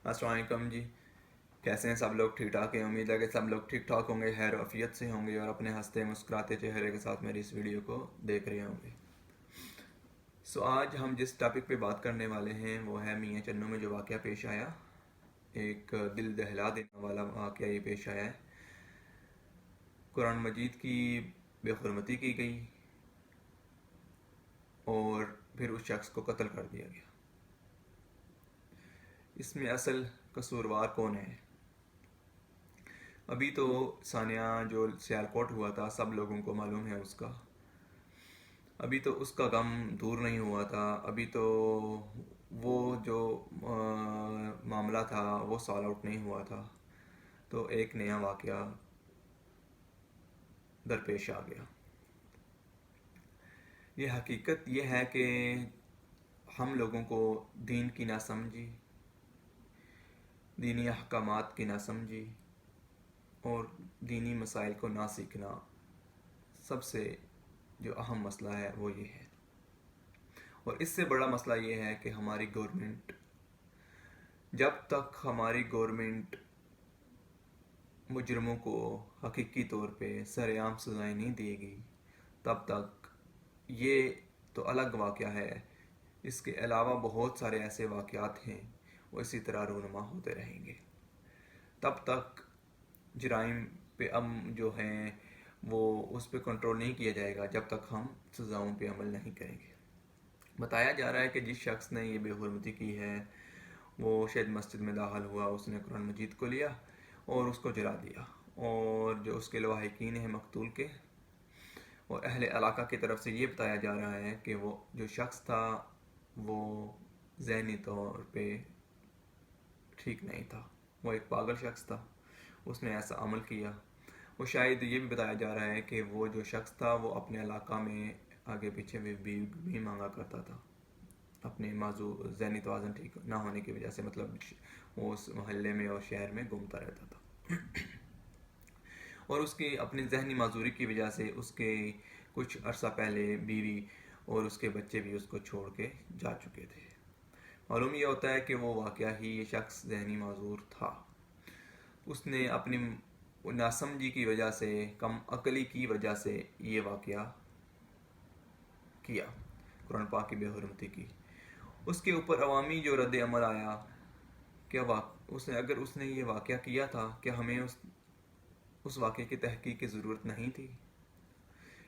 السلام علیکم جی، کیسے ہیں سب لوگ؟ ٹھیک ٹھاک ہیں؟ امید ہے کہ سب لوگ ٹھیک ٹھاک ہوں گے، خیر و عافیت سے ہوں گے اور اپنے ہنستے مسکراتے چہرے کے ساتھ میری اس ویڈیو کو دیکھ رہے ہوں گے۔ آج ہم جس ٹاپک پہ بات کرنے والے ہیں وہ ہے میاں چنوں میں جو واقعہ پیش آیا۔ ایک دل دہلا دینے والا واقعہ یہ پیش آیا ہے۔ قرآن مجید کی بے حرمتی کی گئی اور پھر اس شخص کو قتل کر دیا گیا۔ اس میں اصل قصوروار کون ہے؟ ابھی تو ثانیہ جو سیالکوٹ ہوا تھا سب لوگوں کو معلوم ہے اس کا، ابھی تو اس کا غم دور نہیں ہوا تھا، ابھی تو وہ جو معاملہ تھا وہ سال آؤٹ نہیں ہوا تھا، تو ایک نیا واقعہ درپیش آ گیا۔ یہ حقیقت یہ ہے کہ ہم لوگوں کو دین کی نہ سمجھی، دینی احکامات کی نہ سمجھی اور دینی مسائل کو نہ سیکھنا سب سے جو اہم مسئلہ ہے وہ یہ ہے۔ اور اس سے بڑا مسئلہ یہ ہے کہ ہماری گورنمنٹ، جب تک ہماری گورنمنٹ مجرموں کو حقیقی طور پہ سر عام سزائیں نہیں دے گی تب تک یہ تو الگ واقعہ ہے، اس کے علاوہ بہت سارے ایسے واقعات ہیں وہ اسی طرح رونما ہوتے رہیں گے۔ تب تک جرائم پہ جو ہیں وہ اس پہ کنٹرول نہیں کیا جائے گا جب تک ہم سزاؤں پہ عمل نہیں کریں گے۔ بتایا جا رہا ہے کہ جس شخص نے یہ بے حرمتی کی ہے وہ شاید مسجد میں داخل ہوا، اس نے قرآن مجید کو لیا اور اس کو جلا دیا، اور جو اس کے لواحقین ہیں مقتول کے اور اہل علاقہ کی طرف سے یہ بتایا جا رہا ہے کہ وہ جو شخص تھا وہ ذہنی طور پہ ٹھیک نہیں تھا، وہ ایک پاگل شخص تھا، اس نے ایسا عمل کیا۔ وہ شاید یہ بھی بتایا جا رہا ہے کہ وہ جو شخص تھا وہ اپنے علاقہ میں آگے پیچھے بھی مانگا کرتا تھا، اپنے معذور ذہنی توازن ٹھیک نہ ہونے کی وجہ سے، مطلب وہ اس محلے میں اور شہر میں گھومتا رہتا تھا اور اس کی اپنی ذہنی معذوری کی وجہ سے اس کے کچھ عرصہ پہلے بیوی اور اس کے بچے بھی اس کو چھوڑ کے جا چکے تھے۔ معلوم یہ ہوتا ہے کہ وہ واقعہ ہی یہ شخص ذہنی معذور تھا، اس نے اپنی ناسمجھی کی وجہ سے، کم عقلی کی وجہ سے یہ واقعہ کیا، قرآن پاک کی بے حرمتی کی۔ اس کے اوپر عوامی جو رد عمل آیا، کیا اگر اس نے یہ واقعہ کیا تھا کیا ہمیں اس واقعے کی تحقیق کی ضرورت نہیں تھی؟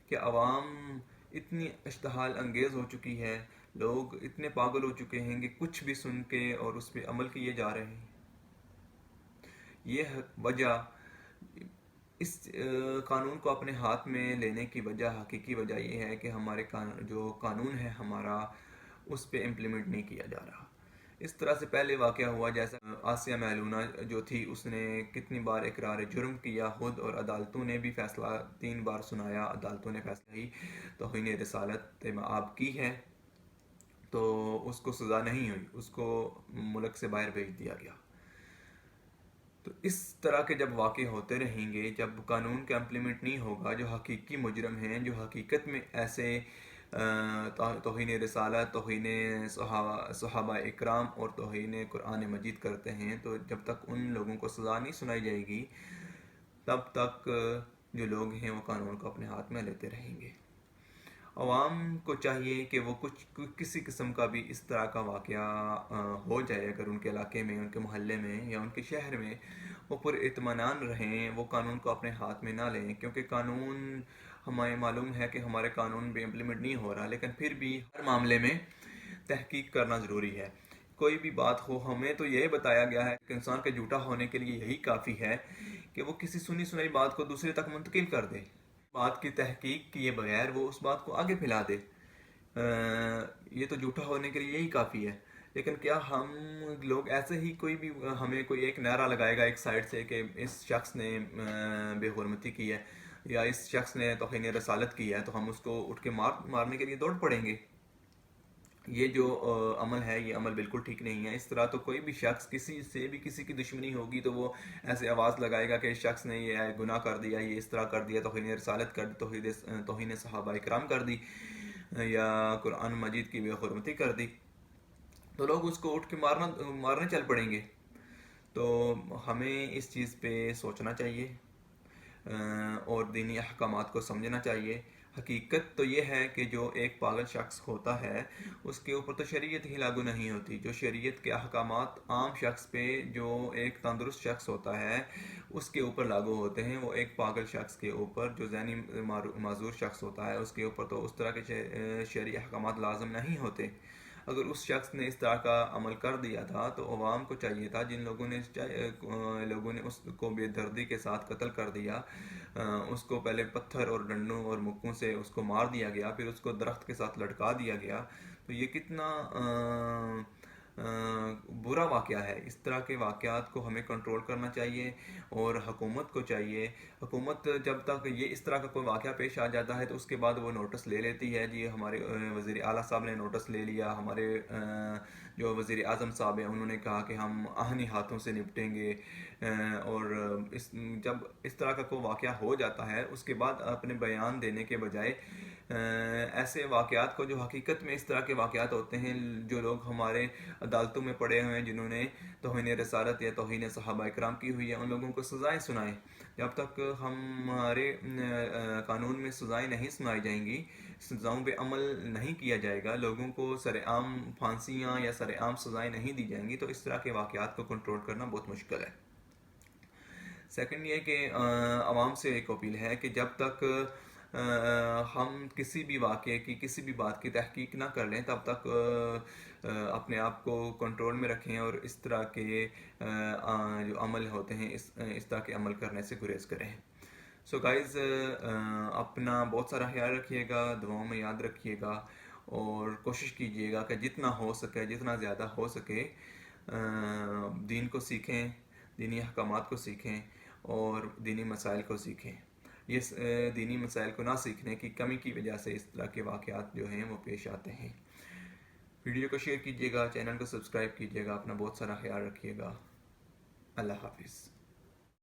کہ عوام اتنی اشتعال انگیز ہو چکی ہے، لوگ اتنے پاگل ہو چکے ہیں کہ کچھ بھی سن کے اور اس پہ عمل کیے جا رہے ہیں۔ یہ وجہ، اس قانون کو اپنے ہاتھ میں لینے کی وجہ، حقیقی وجہ یہ ہے کہ ہمارے جو قانون ہے ہمارا اس پہ امپلیمنٹ نہیں کیا جا رہا۔ اس طرح سے پہلے واقعہ ہوا جیسا آسیہ میلونہ جو تھی، اس نے کتنی بار اقرار جرم کیا خود، اور عدالتوں نے بھی فیصلہ 3 بار سنایا، عدالتوں نے فیصلہ ہی توہین رسالت مآب کی ہے تو اس کو سزا نہیں ہوئی، اس کو ملک سے باہر بھیج دیا گیا۔ تو اس طرح کے جب واقع ہوتے رہیں گے، جب قانون کا امپلیمنٹ نہیں ہوگا، جو حقیقی مجرم ہیں، جو حقیقت میں ایسے توہین رسالت، توہین صحابہ اکرام اور توہین قرآن مجید کرتے ہیں، تو جب تک ان لوگوں کو سزا نہیں سنائی جائے گی تب تک جو لوگ ہیں وہ قانون کو اپنے ہاتھ میں لیتے رہیں گے۔ عوام کو چاہیے کہ وہ کسی قسم کا بھی اس طرح کا واقعہ ہو جائے، اگر ان کے علاقے میں، ان کے محلے میں یا ان کے شہر میں، وہ پر اطمینان رہیں، وہ قانون کو اپنے ہاتھ میں نہ لیں، کیونکہ قانون ہمیں معلوم ہے کہ ہمارے قانون بھی امپلیمنٹ نہیں ہو رہا، لیکن پھر بھی ہر معاملے میں تحقیق کرنا ضروری ہے۔ کوئی بھی بات ہو، ہمیں تو یہ بتایا گیا ہے کہ انسان کے جھوٹا ہونے کے لیے یہی کافی ہے کہ وہ کسی سنی سنائی بات کو دوسرے تک منتقل کر دے، بات کی تحقیق کیے بغیر وہ اس بات کو آگے پھیلا دے، یہ تو جھوٹا ہونے کے لیے یہی کافی ہے۔ لیکن کیا ہم لوگ ایسے ہی کوئی بھی ہمیں کوئی ایک نعرہ لگائے گا ایک سائڈ سے کہ اس شخص نے بے حرمتی کی ہے یا اس شخص نے توہین رسالت کی ہے، تو ہم اس کو اٹھ کے مارنے کے لیے دوڑ پڑیں گے؟ یہ جو عمل ہے یہ عمل بالکل ٹھیک نہیں ہے۔ اس طرح تو کوئی بھی شخص کسی سے بھی کسی کی دشمنی ہوگی تو وہ ایسے آواز لگائے گا کہ اس شخص نے یہ گناہ کر دیا، یہ اس طرح کر دیا، توہین رسالت کر دی، توہین صحابہ اکرام کر دی یا قرآن مجید کی بے حرمتی کر دی، تو لوگ اس کو اٹھ کے مارنے چل پڑیں گے۔ تو ہمیں اس چیز پہ سوچنا چاہیے اور دینی احکامات کو سمجھنا چاہیے. حقیقت تو یہ ہے کہ جو ایک پاگل شخص ہوتا ہے اس کے اوپر تو شریعت ہی لاگو نہیں ہوتی. جو شریعت کے احکامات عام شخص پہ جو ایک تندرست شخص ہوتا ہے اس کے اوپر لاگو ہوتے ہیں، وہ ایک پاگل شخص کے اوپر جو ذہنی معذور شخص ہوتا ہے اس کے اوپر تو اس طرح کے شرعی احکامات لازم نہیں ہوتے. اگر اس شخص نے اس طرح کا عمل کر دیا تھا تو عوام کو چاہیے تھا، جن لوگوں نے اس کو بے دردی کے ساتھ قتل کر دیا، اس کو پہلے پتھر اور ڈنڈوں اور مکوں سے اس کو مار دیا گیا، پھر اس کو درخت کے ساتھ لٹکا دیا گیا، تو یہ کتنا برا واقعہ ہے. اس طرح کے واقعات کو ہمیں کنٹرول کرنا چاہیے اور حکومت کو چاہیے. حکومت جب تک یہ اس طرح کا کوئی واقعہ پیش آ جاتا ہے تو اس کے بعد وہ نوٹس لے لیتی ہے. جی ہمارے وزیر اعلیٰ صاحب نے نوٹس لے لیا، ہمارے جو وزیر اعظم صاحب ہیں انہوں نے کہا کہ ہم آہنی ہاتھوں سے نپٹیں گے. اور جب اس طرح کا کوئی واقعہ ہو جاتا ہے اس کے بعد اپنے بیان دینے کے بجائے ایسے واقعات کو، جو حقیقت میں اس طرح کے واقعات ہوتے ہیں، جو لوگ ہمارے عدالتوں میں پڑے ہوئے ہیں جنہوں نے توہین رسالت یا توہین صحابہ کرام کی ہوئی ہے، ان لوگوں کو سزائیں سنائیں. جب تک ہمارے قانون میں سزائیں نہیں سنائی جائیں گی، سزاؤں پہ عمل نہیں کیا جائے گا، لوگوں کو سر عام پھانسیاں یا سر عام سزائیں نہیں دی جائیں گی، تو اس طرح کے واقعات کو کنٹرول کرنا بہت مشکل ہے. سیکنڈ یہ کہ عوام سے ایک اپیل ہے کہ جب تک ہم کسی بھی واقعے کی، کسی بھی بات کی تحقیق نہ کر لیں تب تک اپنے آپ کو کنٹرول میں رکھیں اور اس طرح کے جو عمل ہوتے ہیں اس طرح کے عمل کرنے سے گریز کریں. سو گائز، اپنا بہت سارا خیال رکھیے گا، دعاؤں میں یاد رکھیے گا اور کوشش کیجیے گا کہ جتنا ہو سکے، جتنا زیادہ ہو سکے دین کو سیکھیں، دینی احکامات کو سیکھیں اور دینی مسائل کو سیکھیں. یہ دینی مسائل کو نہ سیکھنے کی کمی کی وجہ سے اس طرح کے واقعات جو ہیں وہ پیش آتے ہیں. ویڈیو کو شیئر کیجیے گا، چینل کو سبسکرائب کیجیے گا، اپنا بہت سارا خیال رکھیے گا. اللہ حافظ.